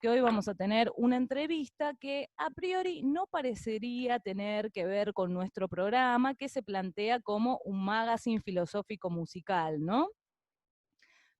que hoy vamos a tener una entrevista que a priori no parecería tener que ver con nuestro programa, que se plantea como un magazine filosófico musical, ¿no?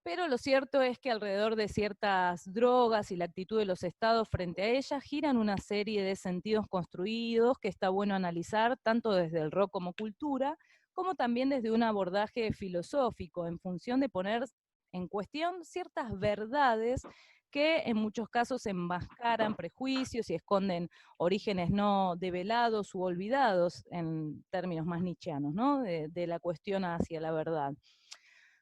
Pero lo cierto es que alrededor de ciertas drogas y la actitud de los estados frente a ellas giran una serie de sentidos construidos que está bueno analizar tanto desde el rock como cultura, como también desde un abordaje filosófico en función de poner en cuestión ciertas verdades que en muchos casos enmascaran prejuicios y esconden orígenes no develados u olvidados en términos más nietzscheanos, ¿no? De la cuestión hacia la verdad.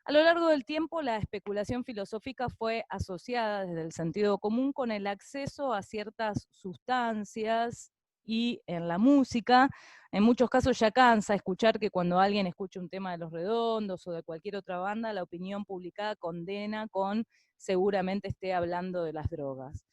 A lo largo del tiempo, la especulación filosófica fue asociada desde el sentido común con el acceso a ciertas sustancias y en la música, en muchos casos ya cansa escuchar que cuando alguien escucha un tema de Los Redondos o de cualquier otra banda, la opinión publicada condena con seguramente esté hablando de las drogas.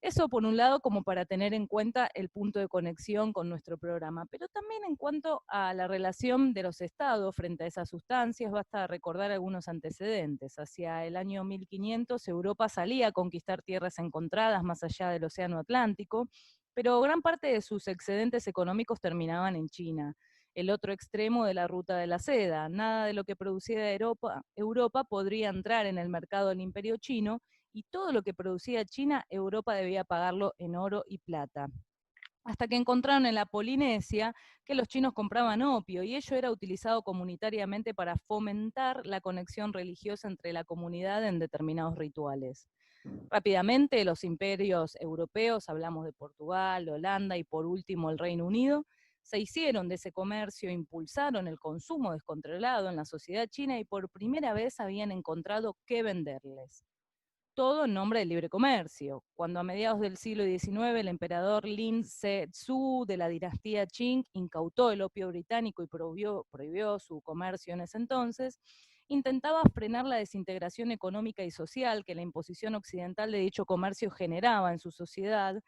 Eso por un lado como para tener en cuenta el punto de conexión con nuestro programa, pero también en cuanto a la relación de los estados frente a esas sustancias, basta recordar algunos antecedentes. Hacia el año 1500 Europa salía a conquistar tierras encontradas más allá del Océano Atlántico, pero gran parte de sus excedentes económicos terminaban en China, el otro extremo de la ruta de la seda. Nada de lo que producía Europa podría entrar en el mercado del imperio chino, y todo lo que producía China, Europa debía pagarlo en oro y plata. Hasta que encontraron en la Polinesia que los chinos compraban opio y ello era utilizado comunitariamente para fomentar la conexión religiosa entre la comunidad en determinados rituales. Rápidamente los imperios europeos, hablamos de Portugal, Holanda y por último el Reino Unido, se hicieron de ese comercio, impulsaron el consumo descontrolado en la sociedad china y por primera vez habían encontrado qué venderles, todo en nombre del libre comercio. Cuando a mediados del siglo XIX el emperador Lin Se-tzu de la dinastía Qing incautó el opio británico y prohibió su comercio en ese entonces, intentaba frenar la desintegración económica y social que la imposición occidental de dicho comercio generaba en su sociedad.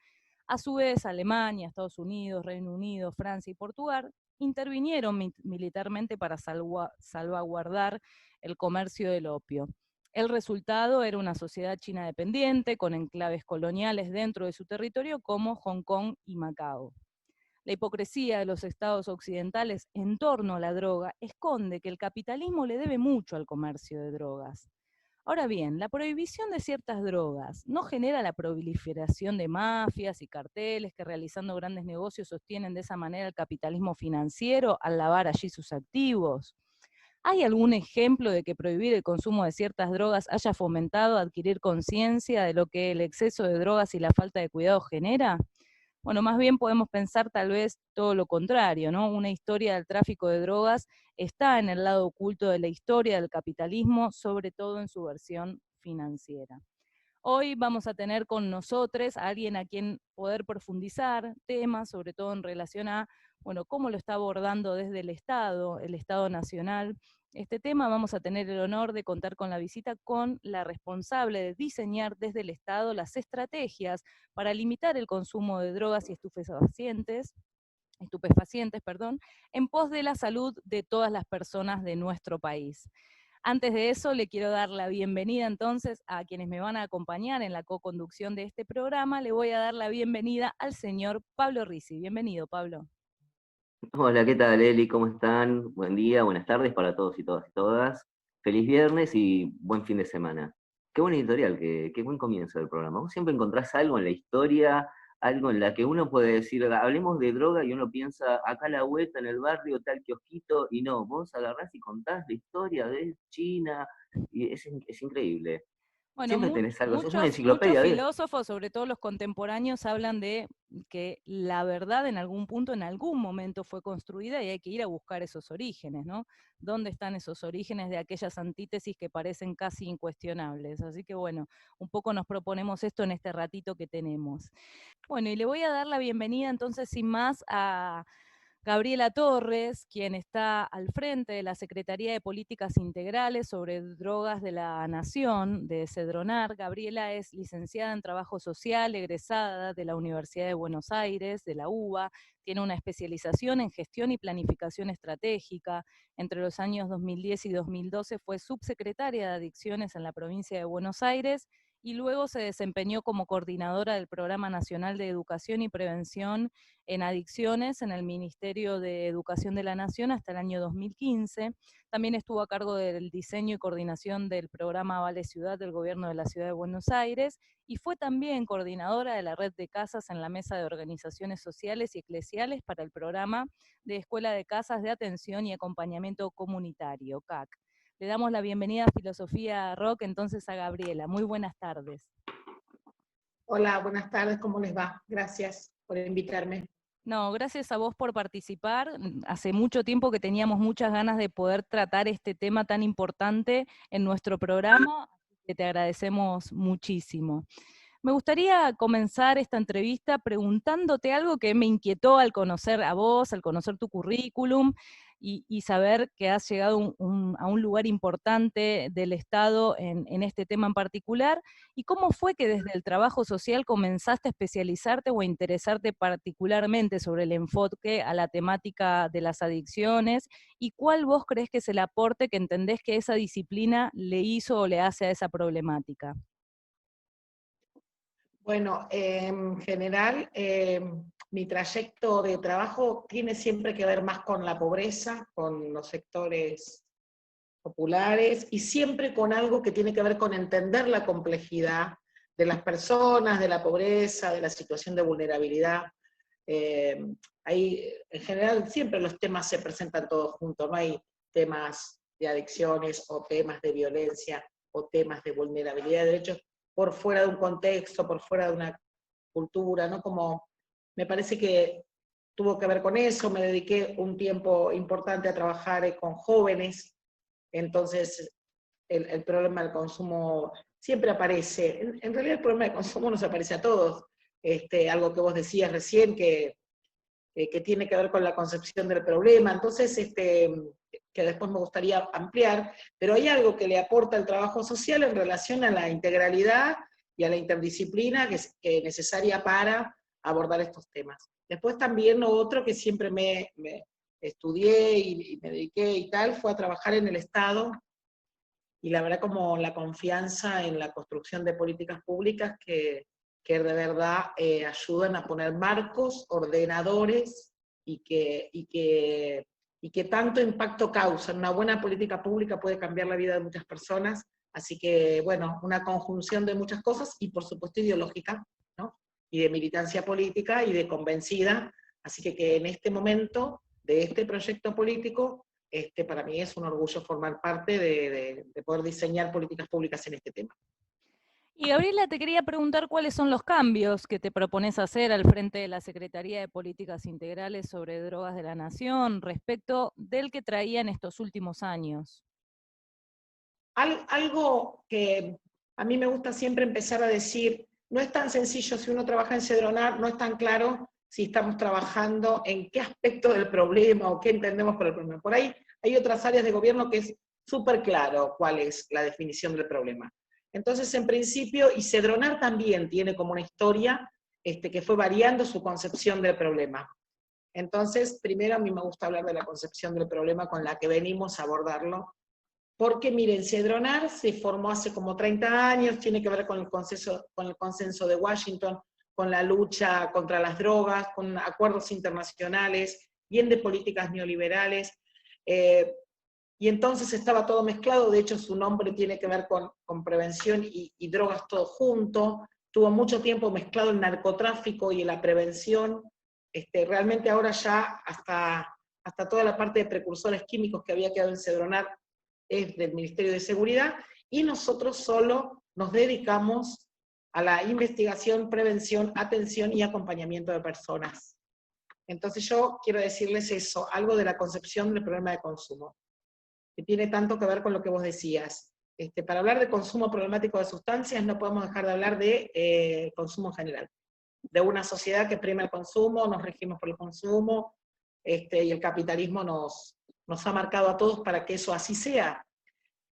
A su vez, Alemania, Estados Unidos, Reino Unido, Francia y Portugal intervinieron militarmente para salvaguardar el comercio del opio. El resultado era una sociedad china dependiente, con enclaves coloniales dentro de su territorio como Hong Kong y Macao. La hipocresía de los estados occidentales en torno a la droga esconde que el capitalismo le debe mucho al comercio de drogas. Ahora bien, la prohibición de ciertas drogas no genera la proliferación de mafias y carteles que realizando grandes negocios sostienen de esa manera el capitalismo financiero al lavar allí sus activos. ¿Hay algún ejemplo de que prohibir el consumo de ciertas drogas haya fomentado adquirir conciencia de lo que el exceso de drogas y la falta de cuidado genera? Bueno, más bien podemos pensar tal vez todo lo contrario, ¿no? Una historia del tráfico de drogas está en el lado oculto de la historia del capitalismo, sobre todo en su versión financiera. Hoy vamos a tener con nosotros a alguien a quien poder profundizar temas, sobre todo en relación a, bueno, cómo lo está abordando desde el Estado Nacional. Este tema vamos a tener el honor de contar con la visita con la responsable de diseñar desde el Estado las estrategias para limitar el consumo de drogas y estupefacientes, en pos de la salud de todas las personas de nuestro país. Antes de eso, le quiero dar la bienvenida entonces a quienes me van a acompañar en la co-conducción de este programa. Le voy a dar la bienvenida al señor Pablo Risi. Bienvenido, Pablo. Hola, ¿qué tal, Eli? ¿Cómo están? Buen día, buenas tardes para todos y todas y todas. Feliz viernes y buen fin de semana. Qué buen editorial, qué buen comienzo del programa. Vos siempre encontrás algo en la historia, algo en la que uno puede decir, hablemos de droga y uno piensa, acá a la vuelta en el barrio, tal kiosquito, y no, vos agarrás y contás la historia de China, y es increíble. Bueno, Siempre tenés algo, sos una muchos enciclopedia de... filósofos, sobre todo los contemporáneos, hablan de que la verdad en algún punto, en algún momento fue construida y hay que ir a buscar esos orígenes, ¿no? ¿Dónde están esos orígenes de aquellas antítesis que parecen casi incuestionables? Así que bueno, un poco nos proponemos esto en este ratito que tenemos. Bueno, y le voy a dar la bienvenida entonces sin más a Gabriela Torres, quien está al frente de la Secretaría de Políticas Integrales sobre Drogas de la Nación, de Cedronar. Gabriela es licenciada en Trabajo Social, egresada de la Universidad de Buenos Aires, de la UBA, tiene una especialización en Gestión y Planificación Estratégica. Entre los años 2010 y 2012 fue subsecretaria de Adicciones en la provincia de Buenos Aires y luego se desempeñó como coordinadora del Programa Nacional de Educación y Prevención en Adicciones en el Ministerio de Educación de la Nación hasta el año 2015. También estuvo a cargo del diseño y coordinación del programa Vale Ciudad del Gobierno de la Ciudad de Buenos Aires, y fue también coordinadora de la red de casas en la Mesa de Organizaciones Sociales y Eclesiales para el programa de Escuela de Casas de Atención y Acompañamiento Comunitario, CAC. Le damos la bienvenida a Filosofía Rock entonces a Gabriela. Muy buenas tardes. Hola, buenas tardes, ¿cómo les va? Gracias por invitarme. No, gracias a vos por participar. Hace mucho tiempo que teníamos muchas ganas de poder tratar este tema tan importante en nuestro programa, así que te agradecemos muchísimo. Me gustaría comenzar esta entrevista preguntándote algo que me inquietó al conocer a vos, al conocer tu currículum y saber que has llegado a un lugar importante del Estado en este tema en particular, y cómo fue que desde el trabajo social comenzaste a especializarte o a interesarte particularmente sobre el enfoque a la temática de las adicciones, y cuál vos crees que es el aporte que entendés que esa disciplina le hizo o le hace a esa problemática. Bueno, en general, mi trayecto de trabajo tiene siempre que ver más con la pobreza, con los sectores populares, y siempre con algo que tiene que ver con entender la complejidad de las personas, de la pobreza, de la situación de vulnerabilidad. Ahí, en general, siempre los temas se presentan todos juntos, no hay temas de adicciones o temas de violencia o temas de vulnerabilidad de derechos por fuera de un contexto, por fuera de una cultura, ¿no? Como me parece que tuvo que ver con eso. Me dediqué un tiempo importante a trabajar con jóvenes, entonces el problema del consumo siempre aparece. En realidad el problema del consumo nos aparece a todos. Algo que vos decías recién, que tiene que ver con la concepción del problema, entonces que después me gustaría ampliar, pero hay algo que le aporta el trabajo social en relación a la integralidad y a la interdisciplina que es necesaria para abordar estos temas. Después también lo otro que siempre me estudié y me dediqué y tal, fue a trabajar en el Estado, y la verdad como la confianza en la construcción de políticas públicas que de verdad ayudan a poner marcos, ordenadores, y que tanto impacto causan. Una buena política pública puede cambiar la vida de muchas personas, así que bueno, una conjunción de muchas cosas, y por supuesto ideológica, ¿no? Y de militancia política y de convencida, así que en este momento de este proyecto político, para mí es un orgullo formar parte de poder diseñar políticas públicas en este tema. Y Gabriela, te quería preguntar cuáles son los cambios que te propones hacer al frente de la Secretaría de Políticas Integrales sobre Drogas de la Nación respecto del que traía en estos últimos años. Algo que a mí me gusta siempre empezar a decir, no es tan sencillo si uno trabaja en Cedronar, no es tan claro si estamos trabajando en qué aspecto del problema o qué entendemos por el problema. Por ahí hay otras áreas de gobierno que es súper claro cuál es la definición del problema. Entonces, en principio, y Cedronar también tiene como una historia que fue variando su concepción del problema. Entonces, primero a mí me gusta hablar de la concepción del problema con la que venimos a abordarlo, porque miren, Cedronar se formó hace como 30 años, tiene que ver con el consenso de Washington, con la lucha contra las drogas, con acuerdos internacionales, bien de políticas neoliberales, y entonces estaba todo mezclado. De hecho su nombre tiene que ver con prevención y drogas todo junto. Tuvo mucho tiempo mezclado el narcotráfico y la prevención. Realmente ahora ya hasta toda la parte de precursores químicos que había quedado en Cedronar es del Ministerio de Seguridad, y nosotros solo nos dedicamos a la investigación, prevención, atención y acompañamiento de personas. Entonces yo quiero decirles eso, algo de la concepción del problema de consumo, que tiene tanto que ver con lo que vos decías. Para hablar de consumo problemático de sustancias no podemos dejar de hablar de consumo en general, de una sociedad que prima el consumo, nos regimos por el consumo, y el capitalismo nos ha marcado a todos para que eso así sea.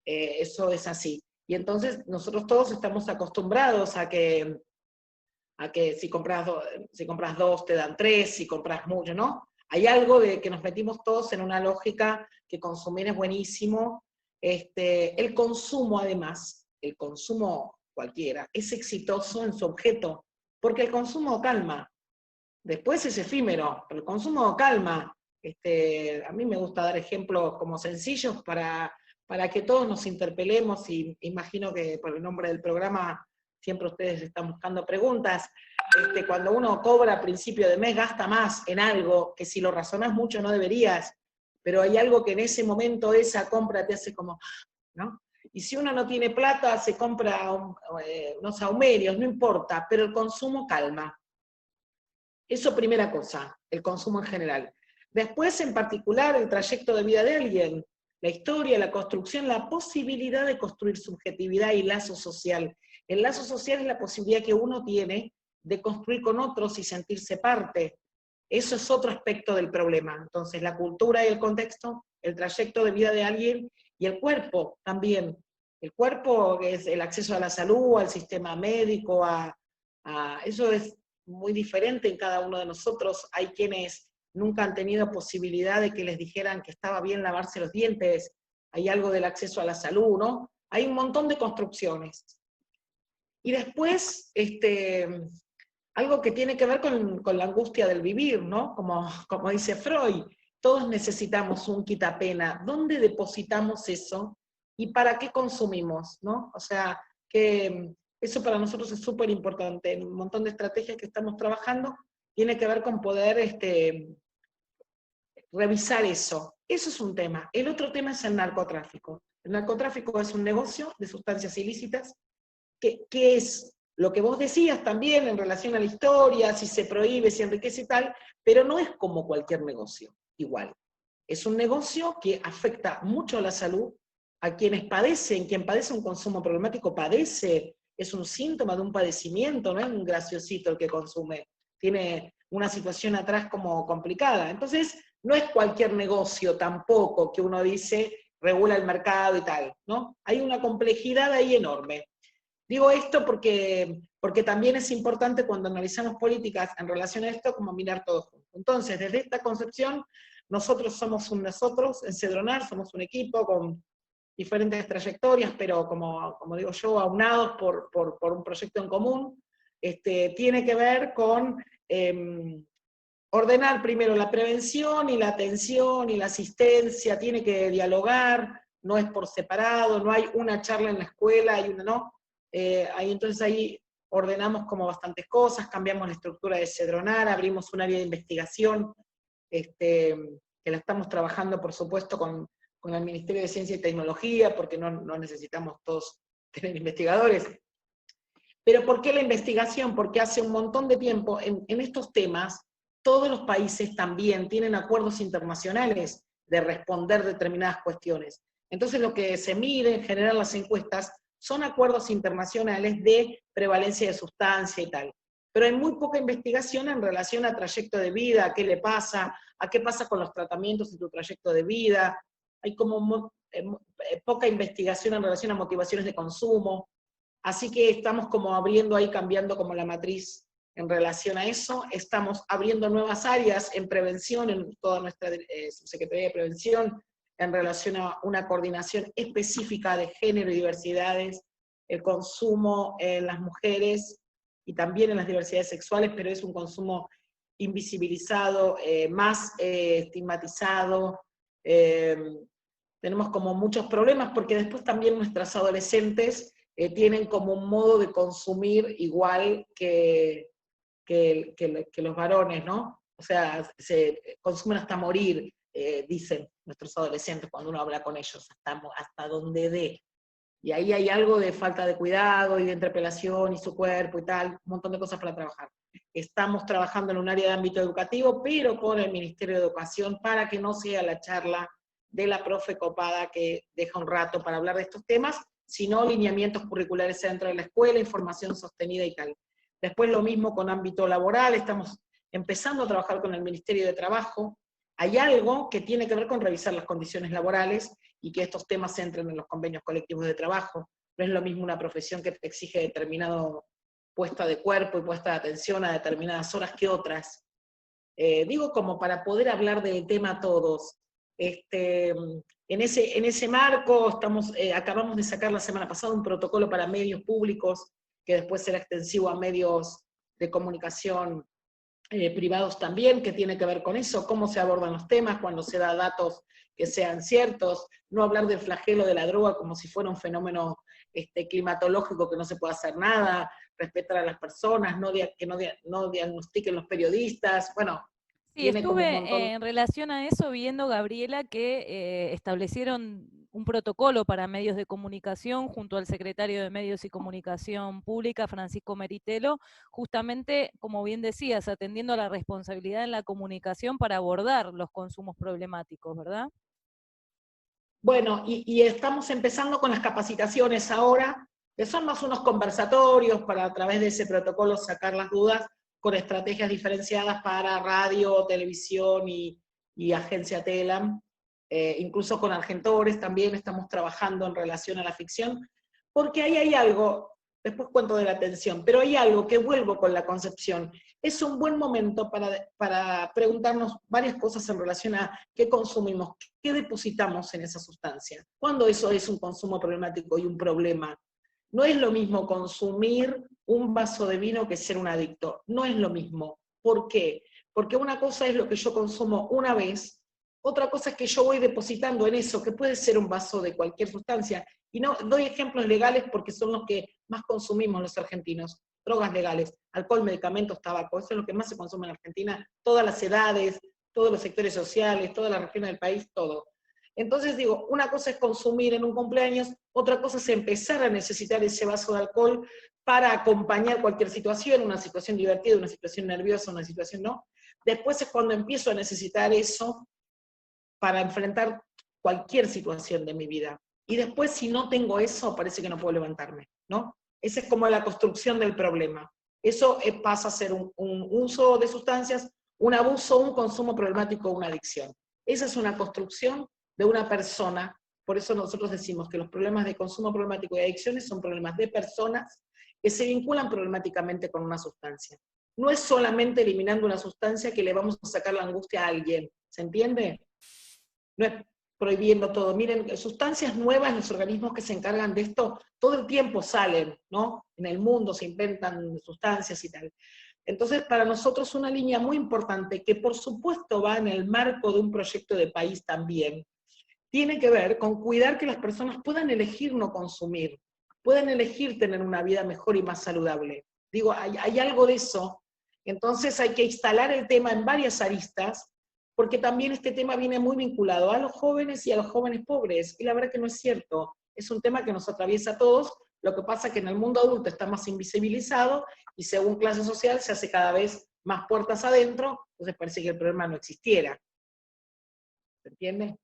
Eso es así. Y entonces nosotros todos estamos acostumbrados a que si compras dos te dan tres, si compras mucho, ¿no? Hay algo de que nos metimos todos en una lógica que consumir es buenísimo. El consumo, además, el consumo cualquiera, es exitoso en su objeto, porque el consumo calma. Después es efímero, pero el consumo calma. A mí me gusta dar ejemplos como sencillos para que todos nos interpelemos, y imagino que por el nombre del programa siempre ustedes están buscando preguntas. Cuando uno cobra a principio de mes, gasta más en algo que si lo razonás mucho no deberías, pero hay algo que en ese momento esa compra te hace como, ¿no? Y si uno no tiene plata, se compra unos saumerios, no importa, pero el consumo calma. Eso primera cosa, el consumo en general. Después, en particular, el trayecto de vida de alguien, la historia, la construcción, la posibilidad de construir subjetividad y lazo social. El lazo social es la posibilidad que uno tiene de construir con otros y sentirse parte. Eso es otro aspecto del problema. Entonces, la cultura y el contexto, el trayecto de vida de alguien y el cuerpo también. El cuerpo es el acceso a la salud, al sistema médico, eso es muy diferente en cada uno de nosotros. Hay quienes nunca han tenido posibilidad de que les dijeran que estaba bien lavarse los dientes, hay algo del acceso a la salud, ¿no? Hay un montón de construcciones. Y después, algo que tiene que ver con la angustia del vivir, ¿no? Como dice Freud, todos necesitamos un quitapena. ¿Dónde depositamos eso? ¿Y para qué consumimos, no? O sea, que eso para nosotros es súper importante. Un montón de estrategias que estamos trabajando tiene que ver con poder revisar eso. Eso es un tema. El otro tema es el narcotráfico. El narcotráfico es un negocio de sustancias ilícitas, que es lo que vos decías también en relación a la historia, si se prohíbe, si enriquece y tal, pero no es como cualquier negocio, igual. Es un negocio que afecta mucho a la salud, a quienes padecen, quien padece un consumo problemático padece, es un síntoma de un padecimiento, no es un graciosito el que consume, tiene una situación atrás como complicada. Entonces, no es cualquier negocio tampoco que uno dice regula el mercado y tal, ¿no? Hay una complejidad ahí enorme. Digo esto porque también es importante cuando analizamos políticas en relación a esto, como mirar todo junto. Entonces, desde esta concepción, nosotros somos un nosotros, en Cedronar somos un equipo con diferentes trayectorias, pero como digo yo, aunados por un proyecto en común. Tiene que ver con ordenar primero la prevención y la atención y la asistencia, tiene que dialogar, no es por separado, no hay una charla en la escuela, hay una, no. Entonces ahí ordenamos como bastantes cosas, cambiamos la estructura de Cedronar, abrimos un área de investigación, que la estamos trabajando por supuesto con el Ministerio de Ciencia y Tecnología, porque no necesitamos todos tener investigadores. Pero ¿por qué la investigación? Porque hace un montón de tiempo en estos temas, todos los países también tienen acuerdos internacionales de responder determinadas cuestiones. Entonces lo que se mide en general las encuestas son acuerdos internacionales de prevalencia de sustancia y tal. Pero hay muy poca investigación en relación a trayecto de vida, a qué le pasa, a qué pasa con los tratamientos en tu trayecto de vida. Hay como poca investigación en relación a motivaciones de consumo. Así que estamos como abriendo ahí, cambiando como la matriz en relación a eso. Estamos abriendo nuevas áreas en prevención, en toda nuestra Subsecretaría de Prevención, en relación a una coordinación específica de género y diversidades, el consumo en las mujeres y también en las diversidades sexuales, pero es un consumo invisibilizado, más estigmatizado. Tenemos como muchos problemas porque después también nuestras adolescentes tienen como un modo de consumir igual que los varones, ¿no? O sea, se consumen hasta morir, dicen nuestros adolescentes cuando uno habla con ellos, hasta donde dé. Y ahí hay algo de falta de cuidado y de interpelación y su cuerpo y tal, un montón de cosas para trabajar. Estamos trabajando en un área de ámbito educativo, pero con el Ministerio de Educación, para que no sea la charla de la profe copada que deja un rato para hablar de estos temas, sino lineamientos curriculares dentro de la escuela, información sostenida y tal. Después lo mismo con ámbito laboral, estamos empezando a trabajar con el Ministerio de Trabajo. Hay algo que tiene que ver con revisar las condiciones laborales y que estos temas entren en los convenios colectivos de trabajo. No es lo mismo una profesión que te exige determinado puesta de cuerpo y puesta de atención a determinadas horas que otras. Digo como para poder hablar del tema todos. En ese marco acabamos de sacar la semana pasada un protocolo para medios públicos, que después será extensivo a medios de comunicación privados también, que tiene que ver con eso, cómo se abordan los temas, cuando se da datos que sean ciertos, no hablar del flagelo de la droga como si fuera un fenómeno climatológico que no se puede hacer nada, respetar a las personas, que no diagnostiquen los periodistas, bueno, Sí, tiene como un estuve montón. en relación a eso viendo, Gabriela, que establecieron un protocolo para medios de comunicación junto al secretario de Medios y Comunicación Pública, Francisco Meritelo, justamente, como bien decías, atendiendo a la responsabilidad en la comunicación para abordar los consumos problemáticos, ¿verdad? Bueno, y estamos empezando con las capacitaciones ahora, que son más unos conversatorios para a través de ese protocolo sacar las dudas con estrategias diferenciadas para radio, televisión y agencia Telam. Incluso con Argentores también estamos trabajando en relación a la ficción, porque ahí hay algo, después cuento de la atención, pero hay algo que vuelvo con la concepción. Es un buen momento para preguntarnos varias cosas en relación a qué consumimos, qué depositamos en esa sustancia. ¿Cuándo eso es un consumo problemático y un problema? No es lo mismo consumir un vaso de vino que ser un adicto. No es lo mismo. ¿Por qué? Porque una cosa es lo que yo consumo una vez, otra cosa es que yo voy depositando en eso, que puede ser un vaso de cualquier sustancia. Y no doy ejemplos legales porque son los que más consumimos los argentinos. Drogas legales, alcohol, medicamentos, tabaco, eso es lo que más se consume en Argentina, todas las edades, todos los sectores sociales, todas las regiones del país, todo. Entonces digo, una cosa es consumir en un cumpleaños, otra cosa es empezar a necesitar ese vaso de alcohol para acompañar cualquier situación, una situación divertida, una situación nerviosa, una situación no. Después es cuando empiezo a necesitar eso para enfrentar cualquier situación de mi vida. Y después, si no tengo eso, parece que no puedo levantarme, ¿no? Esa es como la construcción del problema. Eso pasa a ser un uso de sustancias, un abuso, un consumo problemático, una adicción. Esa es una construcción de una persona. Por eso nosotros decimos que los problemas de consumo problemático y adicciones son problemas de personas que se vinculan problemáticamente con una sustancia. No es solamente eliminando una sustancia que le vamos a sacar la angustia a alguien. ¿Se entiende? No es prohibiendo todo. Miren, sustancias nuevas, los organismos que se encargan de esto, todo el tiempo salen, ¿no? En el mundo se inventan sustancias y tal. Entonces, para nosotros una línea muy importante, que por supuesto va en el marco de un proyecto de país también, tiene que ver con cuidar que las personas puedan elegir no consumir, puedan elegir tener una vida mejor y más saludable. Digo, hay algo de eso. Entonces hay que instalar el tema en varias aristas, porque también este tema viene muy vinculado a los jóvenes y a los jóvenes pobres, y la verdad que no es cierto. Es un tema que nos atraviesa a todos, lo que pasa es que en el mundo adulto está más invisibilizado, y según clase social se hace cada vez más puertas adentro, entonces parece que el problema no existiera. ¿Se entiende?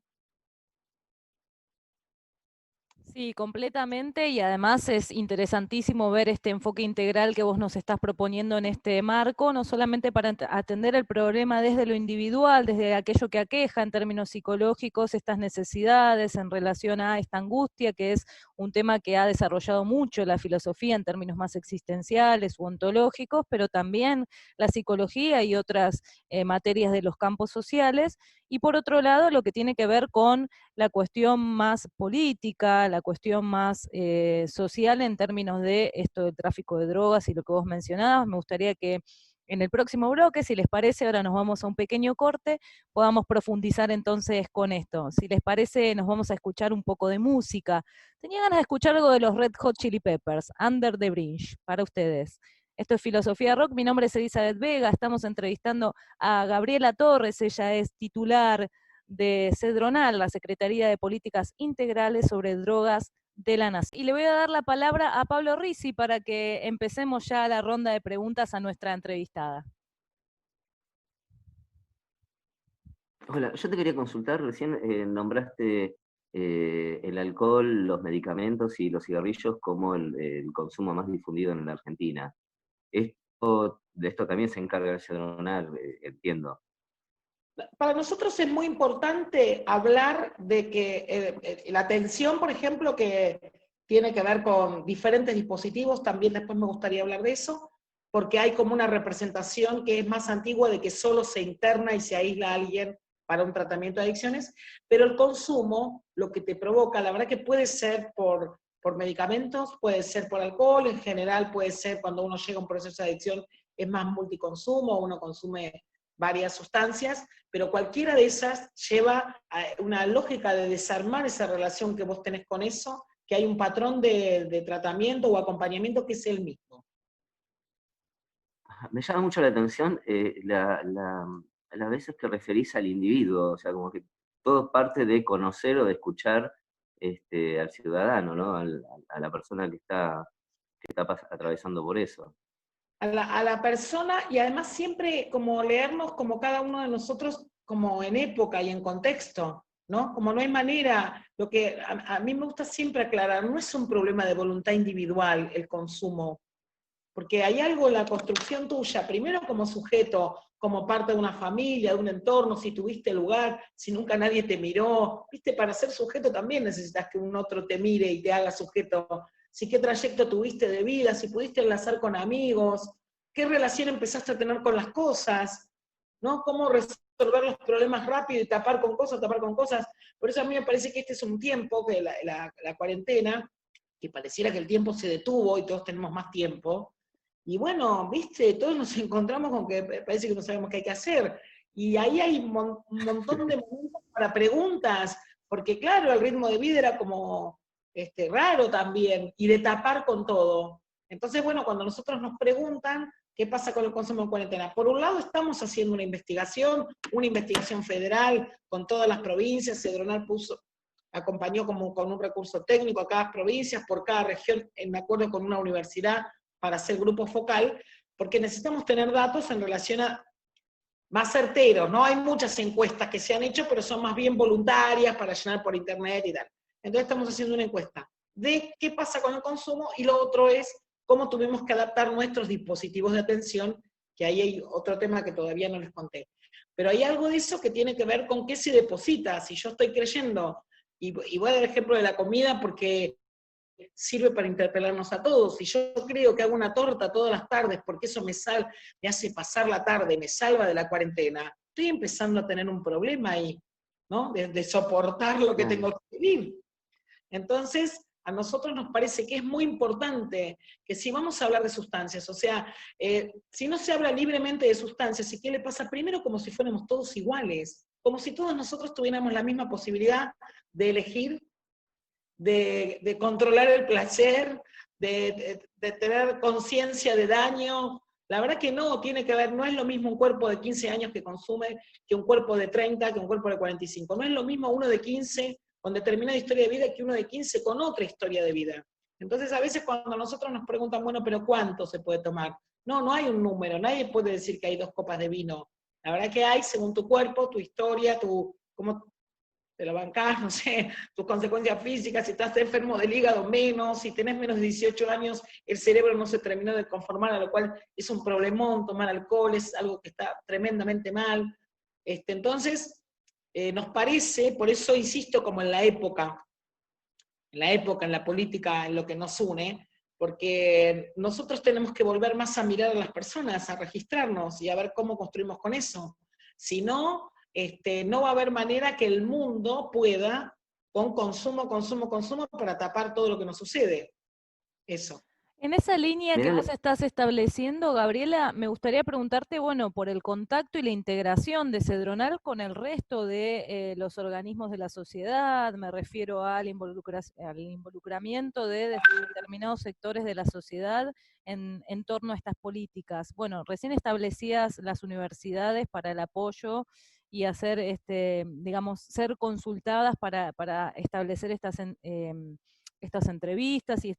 Sí, completamente, y además es interesantísimo ver este enfoque integral que vos nos estás proponiendo en este marco, no solamente para atender el problema desde lo individual, desde aquello que aqueja en términos psicológicos, estas necesidades en relación a esta angustia, que es un tema que ha desarrollado mucho la filosofía en términos más existenciales u ontológicos, pero también la psicología y otras materias de los campos sociales, y por otro lado lo que tiene que ver con la cuestión más política, la cuestión más social en términos de esto del tráfico de drogas y lo que vos mencionabas. Me gustaría que en el próximo bloque, si les parece, ahora nos vamos a un pequeño corte, podamos profundizar entonces con esto. Si les parece, nos vamos a escuchar un poco de música. Tenía ganas de escuchar algo de los Red Hot Chili Peppers, Under the Bridge, para ustedes. Esto es Filosofía Rock, mi nombre es Elizabeth Vega, estamos entrevistando a Gabriela Torres, ella es titular de Cedronal, la Secretaría de Políticas Integrales sobre Drogas de la Nación. Y le voy a dar la palabra a Pablo Rizzi para que empecemos ya la ronda de preguntas a nuestra entrevistada. Hola, yo te quería consultar, recién nombraste el alcohol, los medicamentos y los cigarrillos como el consumo más difundido en la Argentina. De esto también se encarga el Cedronal, entiendo. Para nosotros es muy importante hablar de que la atención, por ejemplo, que tiene que ver con diferentes dispositivos, también después me gustaría hablar de eso, porque hay como una representación que es más antigua de que solo se interna y se aísla a alguien para un tratamiento de adicciones, pero el consumo, lo que te provoca, la verdad que puede ser por medicamentos, puede ser por alcohol, en general puede ser cuando uno llega a un proceso de adicción, es más multiconsumo, uno consume varias sustancias, pero cualquiera de esas lleva a una lógica de desarmar esa relación que vos tenés con eso, que hay un patrón de tratamiento o acompañamiento que es el mismo. Me llama mucho la atención las veces que referís al individuo, o sea, como que todo parte de conocer o de escuchar al ciudadano, ¿no? A la persona que está atravesando por eso. A la persona, y además siempre como leernos como cada uno de nosotros, como en época y en contexto, ¿no? Como no hay manera, lo que a mí me gusta siempre aclarar, no es un problema de voluntad individual el consumo, porque hay algo en la construcción tuya, primero como sujeto, como parte de una familia, de un entorno, si tuviste lugar, si nunca nadie te miró, viste, para ser sujeto también necesitas que un otro te mire y te haga sujeto, si qué trayecto tuviste de vida, si pudiste enlazar con amigos, qué relación empezaste a tener con las cosas, ¿no? Cómo resolver los problemas rápido y tapar con cosas. Por eso a mí me parece que este es un tiempo, que la cuarentena, que pareciera que el tiempo se detuvo y todos tenemos más tiempo, y bueno, viste, todos nos encontramos con que parece que no sabemos qué hay que hacer. Y ahí hay un montón de momentos para preguntas, porque claro, el ritmo de vida era como raro también, y de tapar con todo. Entonces, bueno, cuando nosotros nos preguntan qué pasa con el consumo en cuarentena, por un lado estamos haciendo una investigación federal con todas las provincias, Cedronal acompañó como con un recurso técnico a cada provincia, por cada región, en acuerdo con una universidad, para hacer grupo focal, porque necesitamos tener datos en relación a más certeros, ¿no? Hay muchas encuestas que se han hecho, pero son más bien voluntarias para llenar por internet y tal. Entonces estamos haciendo una encuesta de qué pasa con el consumo, y lo otro es cómo tuvimos que adaptar nuestros dispositivos de atención, que ahí hay otro tema que todavía no les conté. Pero hay algo de eso que tiene que ver con qué se deposita. Si yo estoy creyendo, y voy a dar el ejemplo de la comida porque sirve para interpelarnos a todos. Si yo creo que hago una torta todas las tardes porque eso me hace pasar la tarde, me salva de la cuarentena, estoy empezando a tener un problema ahí, ¿no? De soportar lo que tengo que vivir. Entonces, a nosotros nos parece que es muy importante que si vamos a hablar de sustancias, o sea, si no se habla libremente de sustancias, ¿y qué le pasa? Primero como si fuéramos todos iguales, como si todos nosotros tuviéramos la misma posibilidad de elegir, de controlar el placer, de tener conciencia de daño. La verdad que no, tiene que ver, no es lo mismo un cuerpo de 15 años que consume que un cuerpo de 30, que un cuerpo de 45. No es lo mismo uno de 15 con determinada historia de vida que uno de 15 con otra historia de vida. Entonces a veces cuando nosotros nos preguntan, bueno, pero ¿cuánto se puede tomar? No, no hay un número, nadie puede decir que hay 2 copas de vino. La verdad que hay, según tu cuerpo, tu historia, cómo te lo bancás, no sé, tus consecuencias físicas, si estás enfermo del hígado menos, si tenés menos de 18 años, el cerebro no se terminó de conformar, a lo cual es un problemón, tomar alcohol es algo que está tremendamente mal. Entonces, nos parece, por eso insisto como en la época, en la política, en lo que nos une, porque nosotros tenemos que volver más a mirar a las personas, a registrarnos y a ver cómo construimos con eso. Si no, no va a haber manera que el mundo pueda, con consumo, para tapar todo lo que nos sucede. Eso. En esa línea que Mirá, vos estás estableciendo, Gabriela, me gustaría preguntarte, bueno, por el contacto y la integración de Cedronal con el resto de los organismos de la sociedad, me refiero al involucramiento de determinados sectores de la sociedad en torno a estas políticas. Bueno, recién establecías las universidades para el apoyo y hacer, digamos, ser consultadas para establecer estas entrevistas y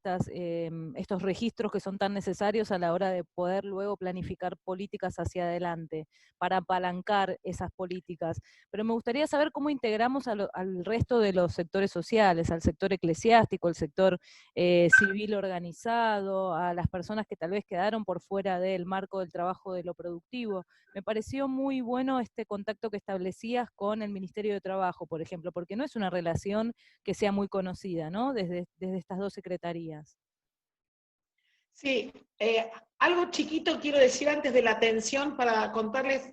estos registros que son tan necesarios a la hora de poder luego planificar políticas hacia adelante, para apalancar esas políticas. Pero me gustaría saber cómo integramos al resto de los sectores sociales, al sector eclesiástico, al sector civil organizado, a las personas que tal vez quedaron por fuera del marco del trabajo de lo productivo. Me pareció muy bueno este contacto que establecías con el Ministerio de Trabajo, por ejemplo, porque no es una relación que sea muy conocida, ¿no? Desde estas 2 secretarías. Sí, algo chiquito quiero decir antes de la atención para contarles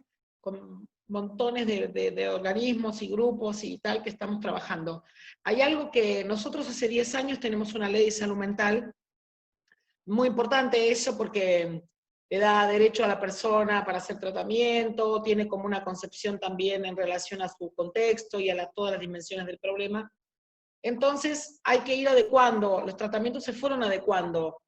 montones de organismos y grupos y tal que estamos trabajando. Hay algo que nosotros hace 10 años tenemos una ley de salud mental, muy importante eso porque le da derecho a la persona para hacer tratamiento, tiene como una concepción también en relación a su contexto y a todas las dimensiones del problema. Entonces hay que ir adecuando, los tratamientos se fueron adecuando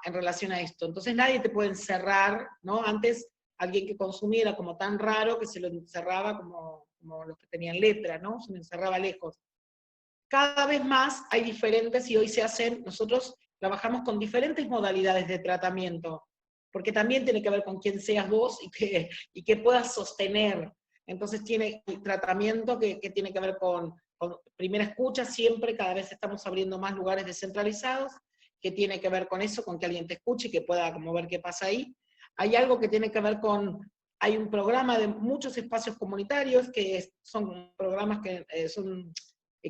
en relación a esto. Entonces nadie te puede encerrar, ¿no? Antes alguien que consumiera como tan raro que se lo encerraba como los que tenían letra, ¿no? Se lo encerraba lejos. Cada vez más hay diferentes y hoy se hacen, nosotros trabajamos con diferentes modalidades de tratamiento, porque también tiene que ver con quién seas vos y que puedas sostener. Entonces tiene el tratamiento que tiene que ver con primera escucha, siempre, cada vez estamos abriendo más lugares descentralizados, que tiene que ver con eso, con que alguien te escuche y que pueda como ver qué pasa ahí. Hay algo que tiene que ver con, hay un programa de muchos espacios comunitarios, que son programas que son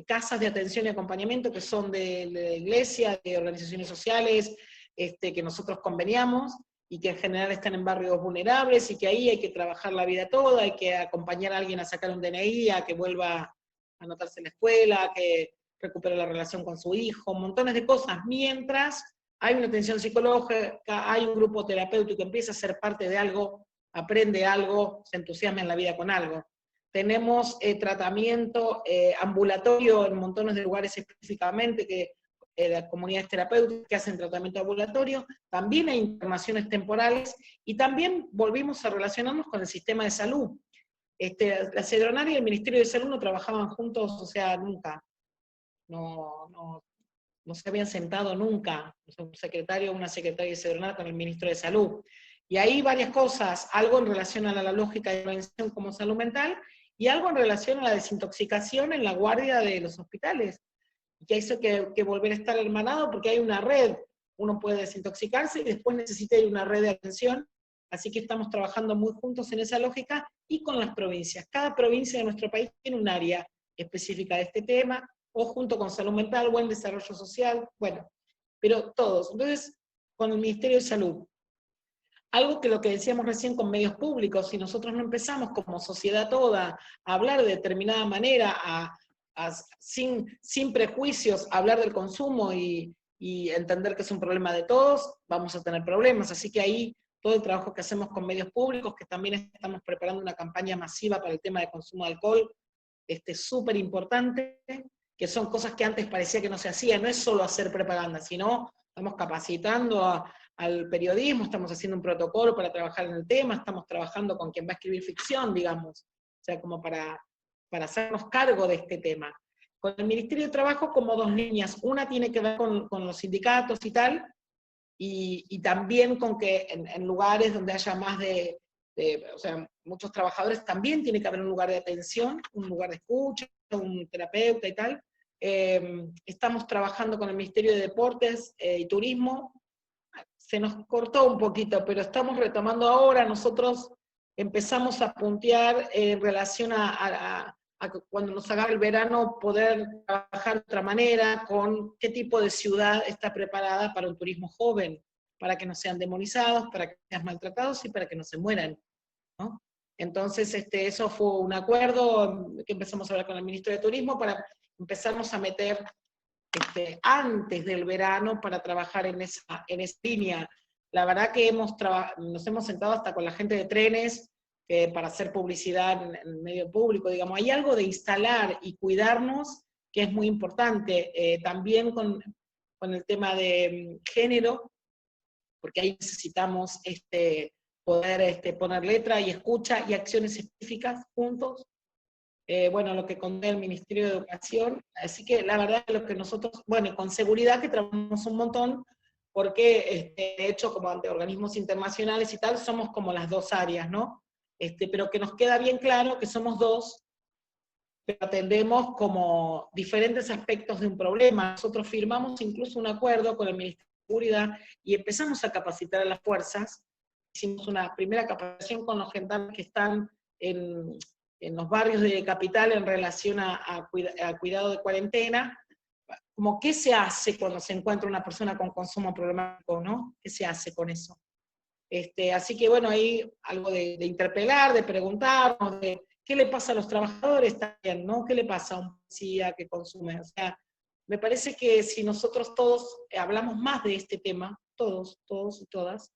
casas de atención y acompañamiento, que son de la iglesia, de organizaciones sociales, que nosotros conveniamos, y que en general están en barrios vulnerables, y que ahí hay que trabajar la vida toda, hay que acompañar a alguien a sacar un DNI, a que vuelva a anotarse en la escuela, que recupere la relación con su hijo, montones de cosas, mientras hay una atención psicológica, hay un grupo terapéutico que empieza a ser parte de algo, aprende algo, se entusiasma en la vida con algo. Tenemos tratamiento ambulatorio en montones de lugares específicamente, que las comunidades terapéuticas que hacen tratamiento ambulatorio, también hay internaciones temporales, y también volvimos a relacionarnos con el sistema de salud. La Cedronar y el Ministerio de Salud no trabajaban juntos, o sea, nunca. No se habían sentado nunca, un secretario o una secretaria de Cedronar con el ministro de Salud. Y ahí varias cosas, algo en relación a la lógica de prevención como salud mental, y algo en relación a la desintoxicación en la guardia de los hospitales. Y que eso que volver a estar hermanado, porque hay una red, uno puede desintoxicarse y después necesita ir una red de atención, así que estamos trabajando muy juntos en esa lógica, y con las provincias. Cada provincia de nuestro país tiene un área específica de este tema, o junto con salud mental, buen desarrollo social, bueno, pero todos. Entonces, con el Ministerio de Salud. Algo que lo que decíamos recién con medios públicos, si nosotros no empezamos como sociedad toda a hablar de determinada manera, sin prejuicios, a hablar del consumo y entender que es un problema de todos, vamos a tener problemas. Así que ahí todo el trabajo que hacemos con medios públicos, que también estamos preparando una campaña masiva para el tema de consumo de alcohol, súper importante, que son cosas que antes parecía que no se hacían, no es solo hacer propaganda, sino estamos capacitando al periodismo, estamos haciendo un protocolo para trabajar en el tema, estamos trabajando con quien va a escribir ficción, digamos, o sea, como para hacernos cargo de este tema. Con el Ministerio de Trabajo como dos líneas, una tiene que ver con los sindicatos y tal, y también con que en lugares donde haya más o sea, muchos trabajadores, también tiene que haber un lugar de atención, un lugar de escucha, un terapeuta y tal. Estamos trabajando con el Ministerio de Deportes y Turismo. Se nos cortó un poquito, pero estamos retomando ahora. Nosotros empezamos a puntear en relación a cuando nos agarre el verano, poder trabajar de otra manera, con qué tipo de ciudad está preparada para un turismo joven, para que no sean demonizados, para que no sean maltratados y para que no se mueran, ¿no? Entonces, eso fue un acuerdo que empezamos a hablar con el ministro de Turismo para empezarnos a meter antes del verano para trabajar en esa línea. La verdad que nos hemos sentado hasta con la gente de trenes para hacer publicidad en el medio público, digamos. Hay algo de instalar y cuidarnos que es muy importante, también con el tema de género, porque ahí necesitamos poder poner letra y escucha y acciones específicas juntos. Bueno, lo que conté el Ministerio de Educación, así que la verdad es lo que nosotros, bueno, con seguridad que trabajamos un montón, porque de hecho como ante organismos internacionales y tal, somos como las dos áreas, ¿no? Pero que nos queda bien claro que somos dos, pero atendemos como diferentes aspectos de un problema. Nosotros firmamos incluso un acuerdo con el Ministerio de Seguridad y empezamos a capacitar a las fuerzas. Hicimos una primera capacitación con los gendarmes que están en los barrios de Capital en relación a cuidado de cuarentena, como qué se hace cuando se encuentra una persona con consumo problemático, ¿no? ¿Qué se hace con eso? Así que bueno, ahí algo de interpelar, de preguntarnos, ¿qué le pasa a los trabajadores también, ¿no? ¿Qué le pasa a un policía que consume? O sea, me parece que si nosotros todos hablamos más de este tema, todos y todas,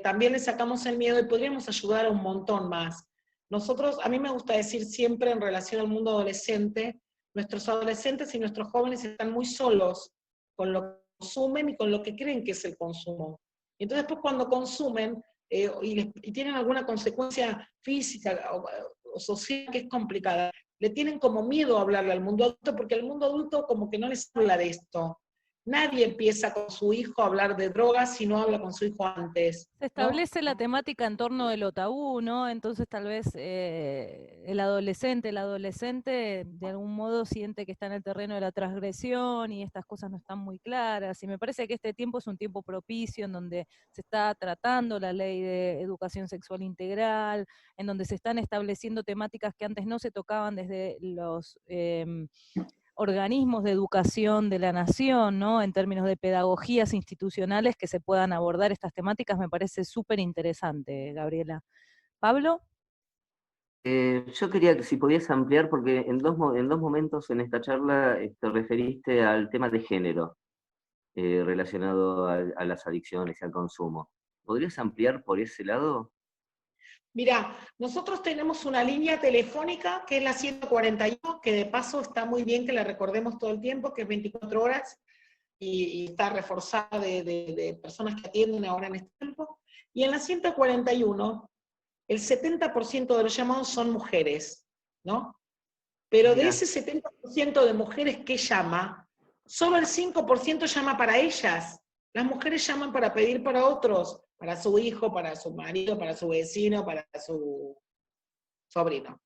también le sacamos el miedo y podríamos ayudar a un montón más. Nosotros, a mí me gusta decir siempre en relación al mundo adolescente, nuestros adolescentes y nuestros jóvenes están muy solos con lo que consumen y con lo que creen que es el consumo. Y entonces después cuando consumen y tienen alguna consecuencia física o social que es complicada, le tienen como miedo a hablarle al mundo adulto porque el mundo adulto como que no les habla de esto. Nadie empieza con su hijo a hablar de drogas si no habla con su hijo antes, Se ¿no? establece la temática en torno de lo tabú, ¿no? Entonces tal vez el adolescente de algún modo siente que está en el terreno de la transgresión y estas cosas no están muy claras. Y me parece que este tiempo es un tiempo propicio en donde se está tratando la ley de educación sexual integral, en donde se están estableciendo temáticas que antes no se tocaban desde los organismos de educación de la nación, ¿no? En términos de pedagogías institucionales que se puedan abordar estas temáticas, me parece súper interesante, Gabriela. ¿Pablo? Yo quería que si podías ampliar, porque en dos momentos en esta charla te referiste al tema de género, relacionado a las adicciones y al consumo. ¿Podrías ampliar por ese lado? Mirá, nosotros tenemos una línea telefónica que es la 141, que de paso está muy bien que la recordemos todo el tiempo, que es 24 horas, y está reforzada de personas que atienden ahora en este tiempo. Y en la 141, el 70% de los llamados son mujeres, ¿no? Pero de Mira, ese 70% de mujeres que llama, solo el 5% llama para ellas. Las mujeres llaman para pedir para otros, para su hijo, para su marido, para su vecino, para su sobrino.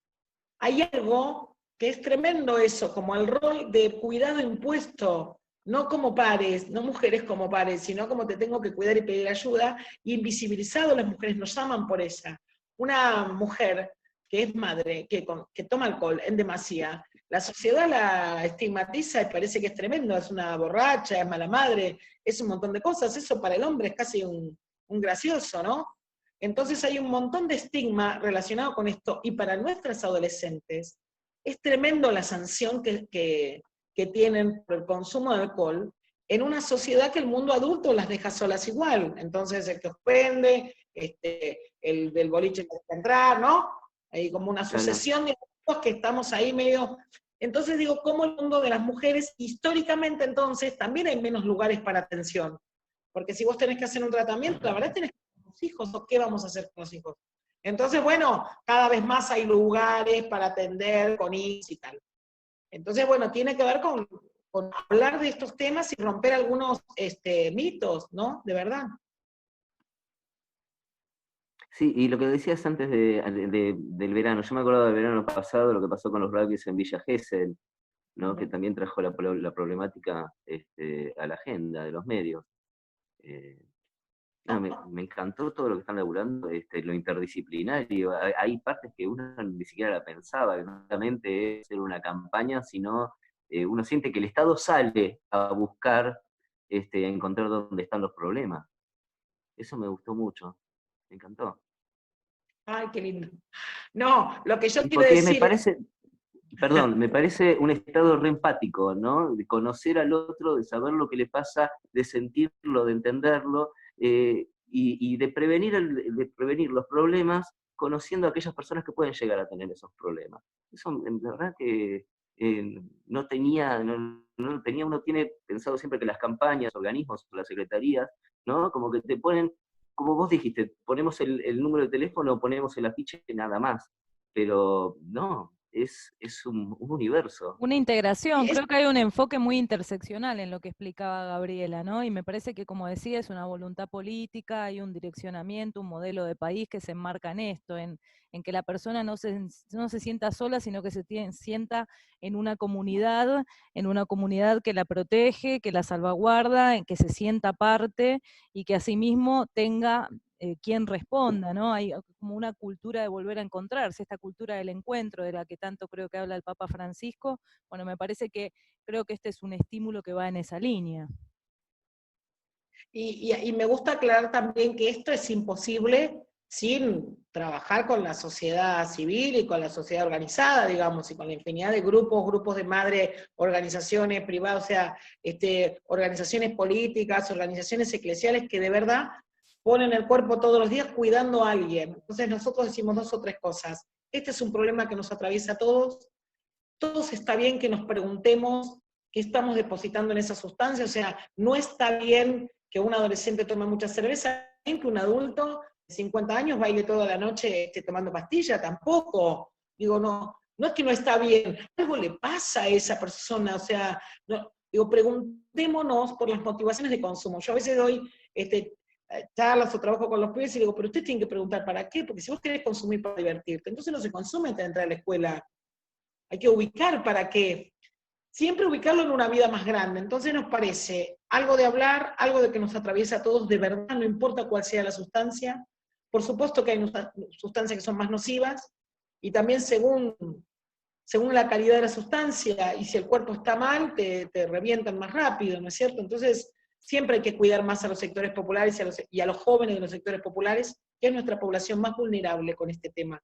Hay algo que es tremendo eso, como el rol de cuidado impuesto, no como pares, no mujeres como pares, sino como te tengo que cuidar y pedir ayuda, y invisibilizado las mujeres nos llaman por ella. Una mujer que es madre, que toma alcohol en demasía, la sociedad la estigmatiza y parece que es tremendo, es una borracha, es mala madre, es un montón de cosas, eso para el hombre es casi un gracioso, ¿no? Entonces hay un montón de estigma relacionado con esto y para nuestras adolescentes es tremendo la sanción que tienen por el consumo de alcohol en una sociedad que el mundo adulto las deja solas igual. Entonces el que ofende, el del boliche que deja entrar, ¿no? Hay como una claro. sucesión de cosas que estamos ahí medio... Entonces digo, ¿cómo el mundo de las mujeres, históricamente entonces, también hay menos lugares para atención? Porque si vos tenés que hacer un tratamiento, la verdad tenés que hacer con los hijos, ¿o qué vamos a hacer con los hijos? Entonces, bueno, cada vez más hay lugares para atender con hijos y tal. Entonces, bueno, tiene que ver con hablar de estos temas y romper algunos mitos, ¿no? De verdad. Sí, y lo que decías antes del verano, yo me acuerdo del verano pasado, lo que pasó con los rugbyes en Villa Gesell, ¿no? Que también trajo la problemática a la agenda de los medios. Eh, me encantó todo lo que están laburando, lo interdisciplinario. Hay partes que uno ni siquiera la pensaba, que no solamente es hacer una campaña, sino uno siente que el Estado sale a buscar, a encontrar dónde están los problemas. Eso me gustó mucho, me encantó. Ay, qué lindo. No, lo que yo Y quiero porque me decir, parece, perdón, me parece un estado re empático, ¿no? De conocer al otro, de saber lo que le pasa, de sentirlo, de entenderlo, y de prevenir los problemas conociendo a aquellas personas que pueden llegar a tener esos problemas. Eso, en verdad que no tenía, uno tiene pensado siempre que las campañas, organismos, las secretarías, ¿no? Como que te ponen, como vos dijiste, ponemos el número de teléfono, ponemos el afiche y nada más. Pero no, es un universo. Una integración, es creo que hay un enfoque muy interseccional en lo que explicaba Gabriela, ¿no? Y me parece que, como decía, es una voluntad política, hay un direccionamiento, un modelo de país que se enmarca en esto, en que la persona no se sienta sola, sino que sienta en una comunidad que la protege, que la salvaguarda, en que se sienta parte y que asimismo tenga quien responda, ¿no? Hay como una cultura de volver a encontrarse, esta cultura del encuentro de la que tanto creo que habla el Papa Francisco. Bueno, me parece que creo que este es un estímulo que va en esa línea. y me gusta aclarar también que esto es imposible sin trabajar con la sociedad civil y con la sociedad organizada, digamos, y con la infinidad de grupos de madres, organizaciones privadas, o sea, organizaciones políticas, organizaciones eclesiales que de verdad ponen el cuerpo todos los días cuidando a alguien. Entonces nosotros decimos 2 o 3 cosas. Este es un problema que nos atraviesa a todos. Todos está bien que nos preguntemos qué estamos depositando en esa sustancia. O sea, no está bien que un adolescente tome mucha cerveza, que un adulto de 50 años baile toda la noche tomando pastilla, tampoco. Digo, no es que no está bien, algo le pasa a esa persona. O sea, digo, preguntémonos por las motivaciones de consumo. Yo a veces doy charlas o trabajo con los pibes y digo, pero usted tiene que preguntar para qué, porque si vos querés consumir para divertirte, entonces no se consume antes de entrar a la escuela. Hay que ubicar para qué. Siempre ubicarlo en una vida más grande. Entonces nos parece algo de hablar, algo de que nos atraviesa a todos de verdad, no importa cuál sea la sustancia. Por supuesto que hay sustancias que son más nocivas, y también según la calidad de la sustancia, y si el cuerpo está mal, te revientan más rápido, ¿no es cierto? Entonces, siempre hay que cuidar más a los sectores populares y a los jóvenes de los sectores populares, que es nuestra población más vulnerable con este tema.